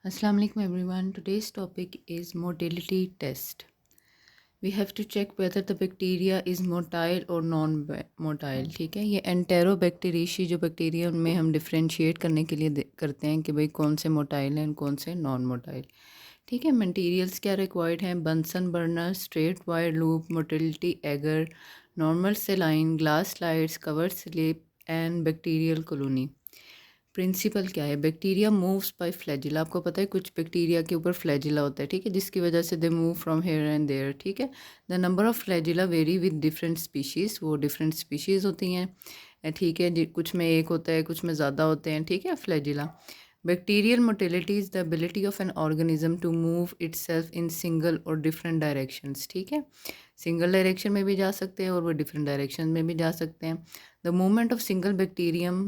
Assalamu alaikum everyone. Today's topic is motility test. We have to check whether the bacteria is motile or non-motile. ठीक है, ये एंटेरोबैक्टीरियाशी जो bacteria उनमें हम differentiate करने के लिए करते हैं कि भाई कौन से मोटाइल हैं कौन से नॉन मोटाइल. ठीक है, मटेरियल्स क्या रिक्वायर्ड हैं? Bunsen burner, straight wire loop, motility agar, normal saline, glass slides, cover slip and bacterial colony. Principle क्या है? Bacteria moves by flagella. आपको पता है कुछ बैक्टीरिया के ऊपर फ्लैजिला होता है, ठीक है, जिसकी वजह से they move from here and there. ठीक है, the number of flagella vary with different species. वो डिफरेंट स्पीशीज़ होती हैं. ठीक है जी, कुछ में एक होता है, कुछ में ज़्यादा होते हैं. ठीक है, flagella. Bacterial motility is the ability of an organism to move itself in single और डिफरेंट डायरेक्शंस. ठीक है, सिंगल डायरेक्शन में भी जा सकते हैं और वो डिफरेंट डायरेक्शन में भी जा सकते हैं. The movement of single bacterium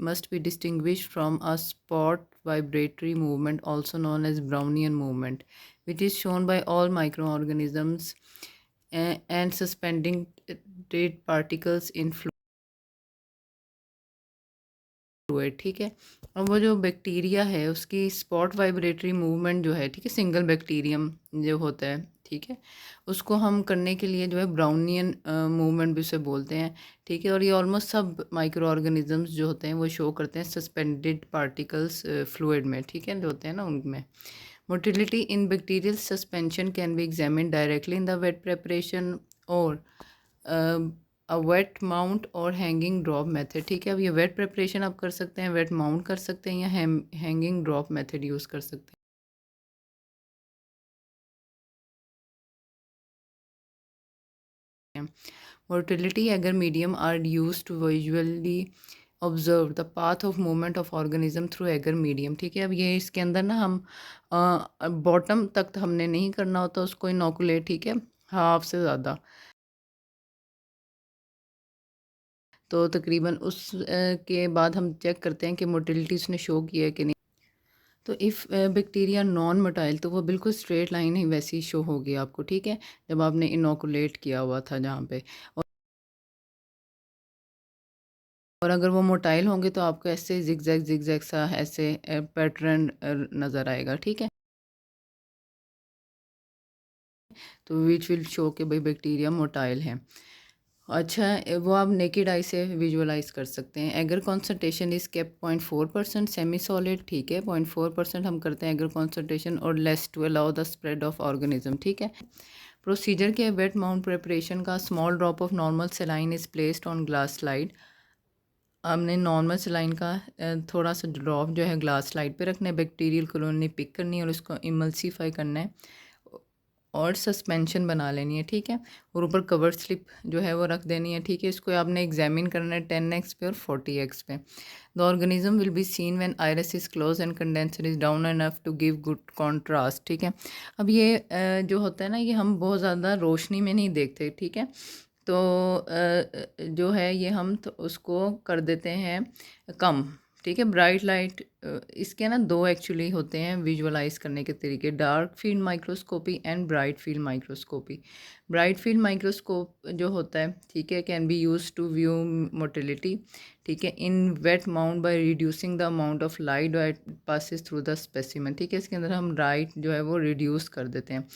must be distinguished from a spot vibratory movement, also known as Brownian movement, which is shown by all microorganisms and suspending particles in fluid. ठीक है, और वो जो बैक्टीरिया है उसकी स्पॉट वाइब्रेटरी मूवमेंट जो है, ठीक है, सिंगल बैक्टीरियम जो होता है, ठीक है, उसको हम करने के लिए जो है ब्राउनियन मूवमेंट भी उसे बोलते हैं. ठीक है, और ये ऑलमोस्ट सब माइक्रो ऑर्गेनिजम्स जो होते हैं वो शो करते हैं सस्पेंडेड पार्टिकल्स फ्लूइड में. ठीक है, जो होते हैं ना उनमें. Motility in bacterial suspension can be examine directly in the wet preparation और वेट माउंट और हैंगिंग ड्रॉप मेथड. ठीक है, अब ये वेट प्रिपरेशन आप कर सकते हैं, वेट माउंट कर सकते हैं या हैंगिंग ड्रॉप मेथड यूज़ कर सकते हैं. मोटिलिटी अगर medium are use to visually observe the path of movement of organism through agar medium. ठीक है, अब ये इसके अंदर ना हम बॉटम तक तो हमने नहीं करना होता उसको इनोकुलेट. ठीक है, हाफ से ज़्यादा, तो तकरीबन उस के बाद हम चेक करते हैं कि मोटिलिटी उसने शो किया है कि नहीं. तो इफ़ बैक्टीरिया नॉन मोटाइल तो वो बिल्कुल स्ट्रेट लाइन ही वैसी शो होगी आपको. ठीक है, जब आपने इनोकुलेट किया हुआ था जहाँ पे. और अगर वो मोटाइल होंगे तो आपको ऐसे जिगजैग जिगजैग सा ऐसे पैटर्न नज़र आएगा. ठीक है, तो विच विल शो के भाई बैक्टीरिया मोटाइल है. अच्छा, वो आप नेकेड आई से विजुअलाइज कर सकते हैं. Agar concentration is kept 0.4%, semi solid. ठीक है, 0.4% हम करते हैं एगर कॉन्सेंट्रेशन और less to allow the spread of organism. ठीक है, प्रोसीजर के वेट माउंट प्रिपरेशन का. Small drop of normal saline is placed on glass slide. हमने नॉर्मल सेलाइन का थोड़ा सा ड्रॉप जो है ग्लास स्लाइड पे रखना है. बैक्टीरियल कॉलोनी पिक करनी है और उसको इमल्सीफाई करना है और सस्पेंशन बना लेनी है. ठीक है, और ऊपर कवर स्लिप जो है वो रख देनी है. ठीक है, इसको आपने एग्जामिन करना है 10x पे और 40x पे. The organism will be seen when iris is close and condenser is down enough to give good contrast. ठीक है, अब ये जो होता है ना ये हम बहुत ज़्यादा रोशनी में नहीं देखते. ठीक है, तो जो है ये हम तो उसको कर देते हैं कम. ठीक है, ब्राइट लाइट. इसके ना दो एक्चुअली होते हैं विजुअलाइज करने के तरीके, dark field microscopy and bright field microscopy. Bright field microscope जो होता है, ठीक है, can be use to view motility. ठीक है, in wet mount by reducing the amount of light that passes through the specimen. ठीक है, इसके अंदर हम लाइट जो है वो रिड्यूस कर देते हैं.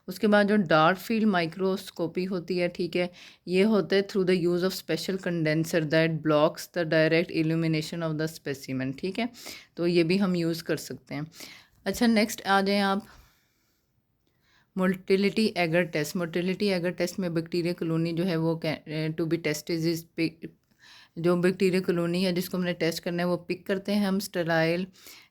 उसके बाद जो डार्क फील्ड माइक्रोस्कोपी होती है, ठीक है, ये होता है through the use of special condenser that blocks the direct illumination of the specimen. ठीक है, तो ये भी हम यूज़ कर सकते हैं. अच्छा, नेक्स्ट आ जाएं आप motility agar test. Motility agar test में बैक्टीरिया कॉलोनी जो है वो टू बी टेस्ट इज जो बैक्टीरिया कॉलोनी है जिसको हमने टेस्ट करना है वो पिक करते हैं हम स्टेराइल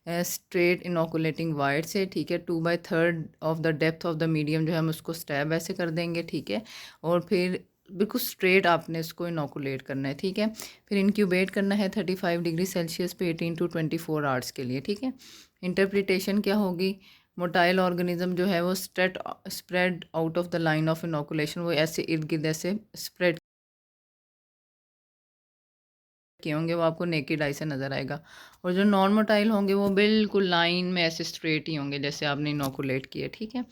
स्ट्रेट इनोकुलेटिंग वायर से. ठीक है, 2/3 of the depth of the medium जो है हम उसको स्टैब ऐसे कर देंगे. ठीक है, और फिर बिल्कुल स्ट्रेट आपने इसको इनोकुलेट करना है. ठीक है, फिर इनक्यूबेट करना है 35 डिग्री सेल्सियस पे 18 to 24 आवर्स के लिए. ठीक है, इंटरप्रिटेशन क्या होगी? मोटाइल ऑर्गेनिज्म जो है वो spread out of the line of inoculation, वो ऐसे इर्द गिर्द ऐसे स्प्रेड किए होंगे, वो आपको नेकेड आई से नज़र आएगा. और जो नॉन मोटाइल होंगे वो बिल्कुल लाइन में ऐसे स्ट्रेट ही होंगे जैसे आपने इनोकुलेट किए. ठीक है,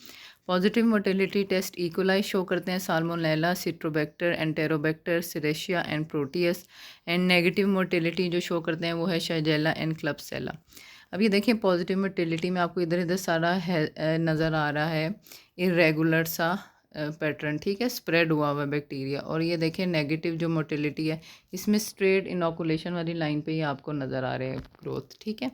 positive motility test E coli show करते हैं Salmonella, Citrobacter, Enterobacter, Serratia and Proteus. And negative motility जो शो करते हैं वो है शाइजेला एंड क्लबसेला. अब ये देखिए पॉजिटिव मोटिलिटी में आपको इधर इधर सारा है नज़र आ रहा है इरेगुलर सा पैटर्न, ठीक है, स्प्रेड हुआ हुआ बैक्टीरिया। और ये देखिए नेगेटिव जो मोटिलिटी है इसमें स्ट्रेट इनोकुलेशन वाली लाइन पे ही आपको नज़र आ रहे हैं ग्रोथ, ठीक है।